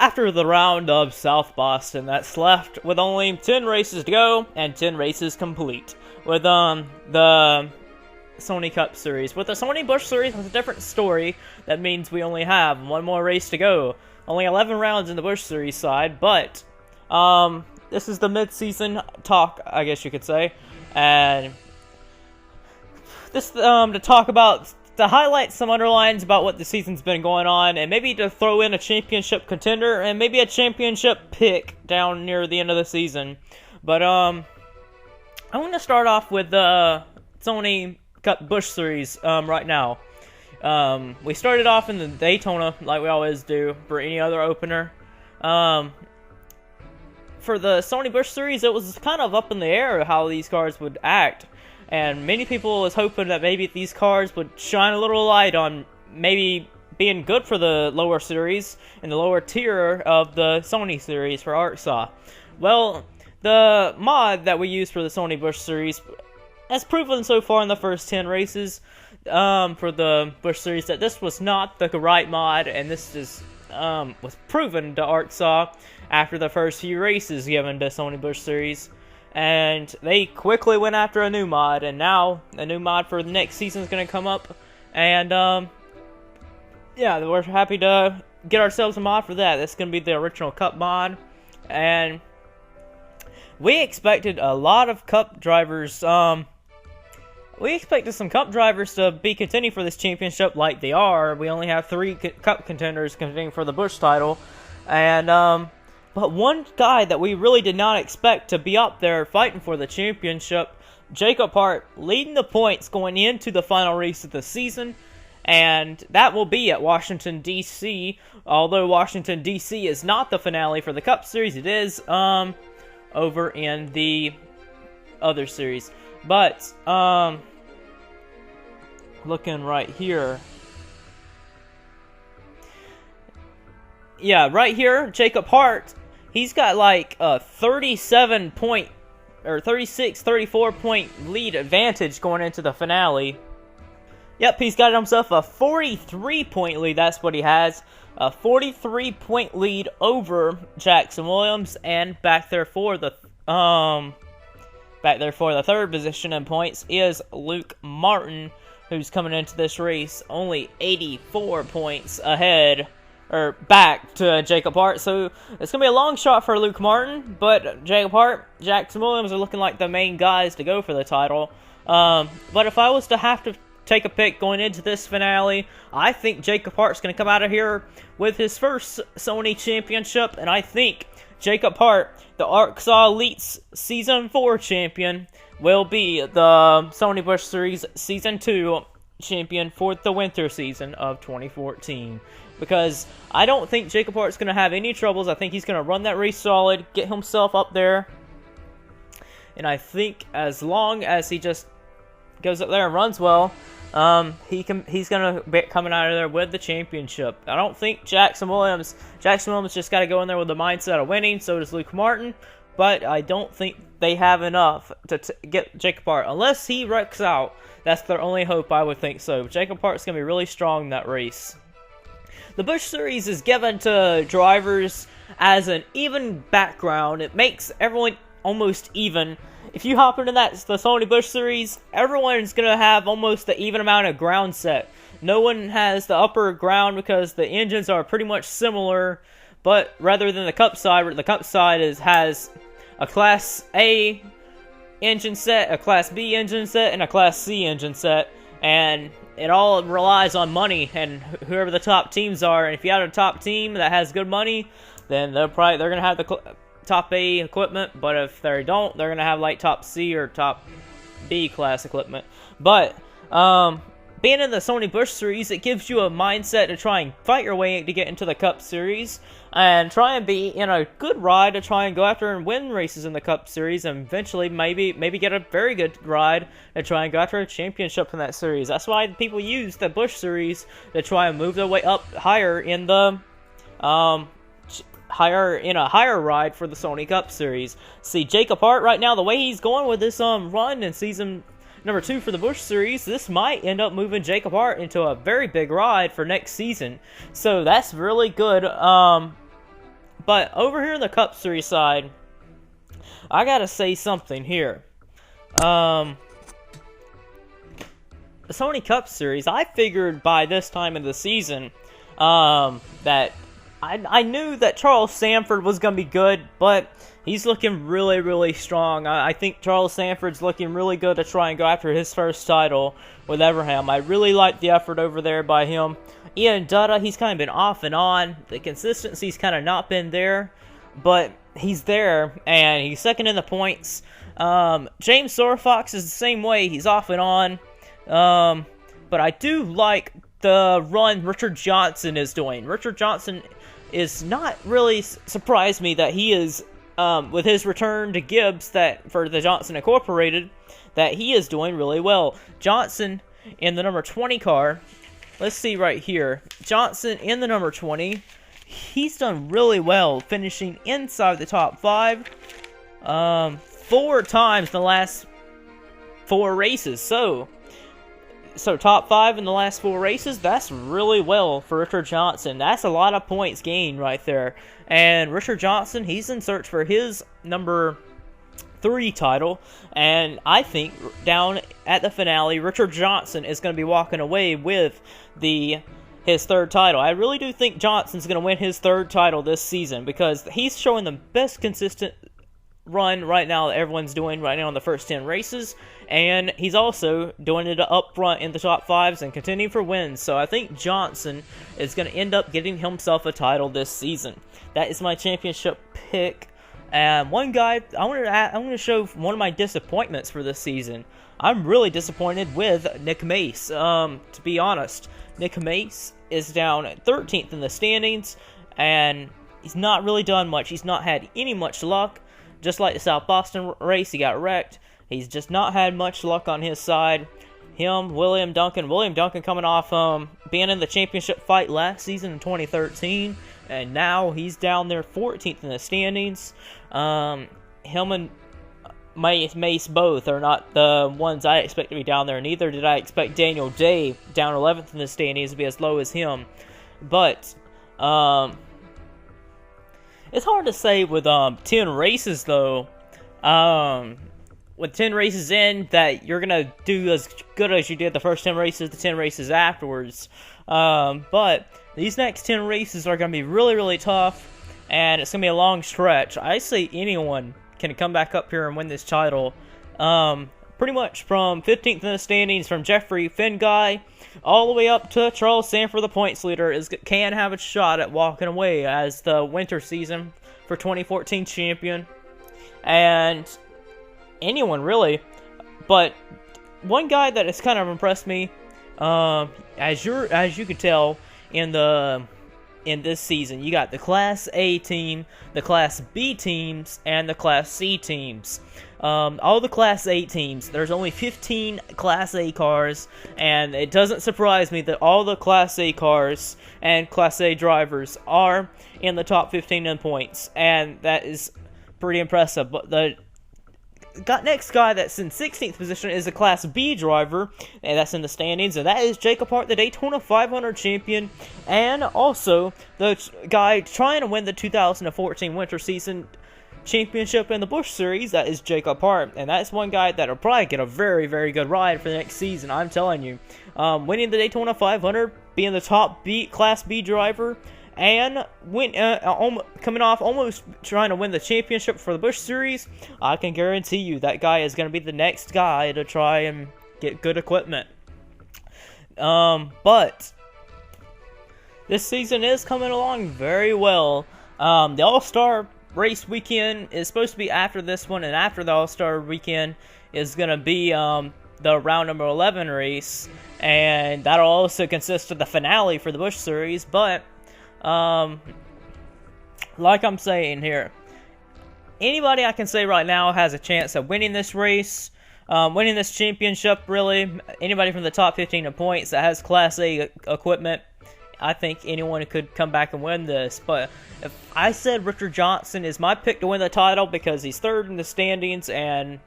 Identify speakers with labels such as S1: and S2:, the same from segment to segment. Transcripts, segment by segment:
S1: after the round of South Boston that's left with only 10 races to go and 10 races complete. With the Sony Cup Series. With the Sony Busch Series, it's a different story. That means we only have one more race to go. Only 11 rounds in the Busch Series side, but this is the mid-season talk, I guess you could say. And this to highlight some underlines about what the season's been going on, and maybe to throw in a championship contender and maybe a championship pick down near the end of the season. But I want to start off with the Sony Cup Busch Series right now. We started off in the Daytona like we always do for any other opener. For the Sony Busch Series, it was kind of up in the air how these cars would act. And many people was hoping that maybe these cars would shine a little light on maybe being good for the lower series and the lower tier of the Sony series for ARCSA. Well, the mod that we use for the Sony Busch Series has proven so far in the first 10 races for the Busch Series that this was not the right mod, and this is was proven to ARCSA after the first few races given to Sony Busch Series. And they quickly went after a new mod, and now a new mod for the next season is going to come up. And, yeah, we're happy to get ourselves a mod for that. That's going to be the original Cup mod. And we expected a lot of Cup drivers, we expected some Cup drivers to be contending for this championship like they are. We only have 3 Cup contenders contending for the Busch title. And, but one guy that we really did not expect to be up there fighting for the championship, Jacob Hart, leading the points going into the final race of the season, and that will be at Washington, D.C., although Washington, D.C. is not the finale for the Cup Series, it is over in the other series. But, looking right here, yeah, right here, Jacob Hart, he's got like a 36, 34 point lead advantage going into the finale. Yep, he's got himself a 43 point lead. That's what he has. A 43 point lead over Jackson Williams, and back there for the third position in points is Luke Martin, who's coming into this race only 84 points ahead. Or back to Jacob Hart, so it's going to be a long shot for Luke Martin, but Jacob Hart, Jackson Williams are looking like the main guys to go for the title. But if I was to have to take a pick going into this finale, I think Jacob Hart's going to come out of here with his first Sony Championship, and I think Jacob Hart, the ARCSA Elites Season 4 champion, will be the Sony Busch Series Season 2 champion for the winter season of 2014. Because I don't think Jacob Hart's going to have any troubles. I think he's going to run that race solid, get himself up there. And I think as long as he just goes up there and runs well, he's going to be coming out of there with the championship. I don't think Jackson Williams just got to go in there with the mindset of winning. So does Luke Martin. But I don't think they have enough to get Jacob Hart. Unless he wrecks out, that's their only hope, I would think so. Jacob Hart's going to be really strong in that race. The Busch Series is given to drivers as an even background. It makes everyone almost even. If you hop into the Sony Busch Series, everyone's going to have almost the even amount of ground set. No one has the upper ground because the engines are pretty much similar, but rather than the Cup side has a Class A engine set, a Class B engine set, and a Class C engine set, and it all relies on money and whoever the top teams are. And if you have a top team that has good money, then they're going to have the top A equipment. But if they don't, they're going to have like top C or top B class equipment. But being in the Sony Busch Series, it gives you a mindset to try and fight your way to get into the Cup Series and try and be in a good ride to try and go after and win races in the Cup Series, and eventually maybe get a very good ride to try and go after a championship in that series. That's why people use the Busch Series to try and move their way up higher in the higher ride for the Sony Cup Series. See, Jacob Hart right now, the way he's going with this run in season number 2 for the Busch Series, this might end up moving Jacob Hart into a very big ride for next season. So that's really good But over here in the Cup Series side, I gotta say something here. The Sony Cup Series, I figured by this time of the season that I knew that Charles Sanford was going to be good, but he's looking really, really strong. I think Charles Sanford's looking really good to try and go after his first title with Everham. I really like the effort over there by him. Ian Dutta, he's kind of been off and on. The consistency's kind of not been there, but he's there, and he's second in the points. James Sorfox is the same way. He's off and on. But I do like the run Richard Johnson is doing. Richard Johnson is not really surprised me that he is, with his return to Gibbs for the Johnson Incorporated, that he is doing really well. Johnson in the number 20 car. Let's see right here. Johnson in the number 20. He's done really well, finishing inside the top 5 4 times in the last 4 races. So top 5 in the last 4 races, that's really well for Richard Johnson. That's a lot of points gained right there. And Richard Johnson, he's in search for his number 3 title, and I think down at the finale, Richard Johnson is going to be walking away with his 3rd title. I really do think Johnson's going to win his 3rd title this season because he's showing the best consistent run right now that everyone's doing right now in the first 10 races, and he's also doing it up front in the top 5s and continuing for wins. So I think Johnson is going to end up getting himself a title this season. That is my championship pick. And one guy, I want to show one of my disappointments for this season. I'm really disappointed with Nick Mace. To be honest, Nick Mace is down at 13th in the standings, and he's not really done much. He's not had much luck. Just like the South Boston race, he got wrecked. He's just not had much luck on his side. William Duncan coming off being in the championship fight last season in 2013, and now he's down there 14th in the standings. Him and Mace both are not the ones I expect to be down there. Neither did I expect Daniel Day down 11th in the standings to be as low as him. But it's hard to say with 10 races though. With 10 races in, that you're gonna do as good as you did the first 10 races, the 10 races afterwards. But these next 10 races are gonna be really, really tough, and it's gonna be a long stretch. I say anyone can come back up here and win this title. Pretty much from 15th in the standings, from Jeffrey Finguy all the way up to Charles Sanford, the points leader, can have a shot at walking away as the winter season for 2014 champion. And anyone really, but one guy that has kind of impressed me, as you could tell in this season, you got the Class A team, the Class B teams, and the Class C teams. All the Class A teams, there's only 15 Class A cars, and it doesn't surprise me that all the Class A cars and Class A drivers are in the top 15 in points, and that is pretty impressive. But the next guy that's in 16th position is a Class B driver, and that's in the standings, and that is Jacob Hart, the Daytona 500 champion, and also the guy trying to win the 2014 winter season championship in the Busch Series. That is Jacob Hart, and that's one guy that'll probably get a very, very good ride for the next season, I'm telling you. Winning the Daytona 500, being the top Class B driver, and coming off almost trying to win the championship for the Busch Series, I can guarantee you that guy is going to be the next guy to try and get good equipment. But this season is coming along very well. The All-Star race weekend is supposed to be after this one, and after the All-Star weekend is going to be the round number 11 race, and that'll also consist of the finale for the Busch Series. But like I'm saying here, anybody I can say right now has a chance of winning this race, winning this championship, really. Anybody from the top 15 in points that has Class A equipment, I think anyone could come back and win this. But if I said Richard Johnson is my pick to win the title because he's 3rd in the standings and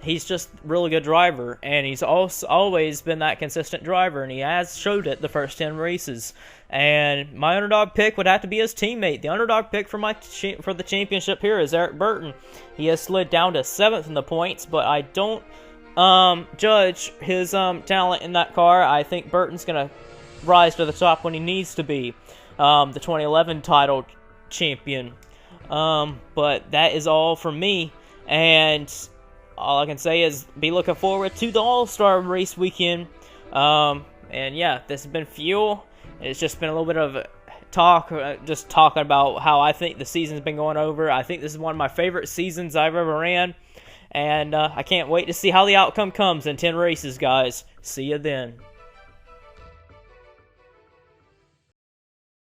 S1: he's just a really good driver, and he's also always been that consistent driver, and he has showed it the first 10 races. And my underdog pick would have to be his teammate. The underdog pick for the championship here is Eric Burton. He has slid down to 7th in the points, but I don't judge his talent in that car. I think Burton's going to rise to the top when he needs to be the 2011 title champion. But that is all from me, and all I can say is be looking forward to the All-Star race weekend. And yeah, this has been Fuel. It's just been a little bit of talk, just talking about how I think the season's been going over. I think this is one of my favorite seasons I've ever ran, and I can't wait to see how the outcome comes in 10 races, guys. See you then.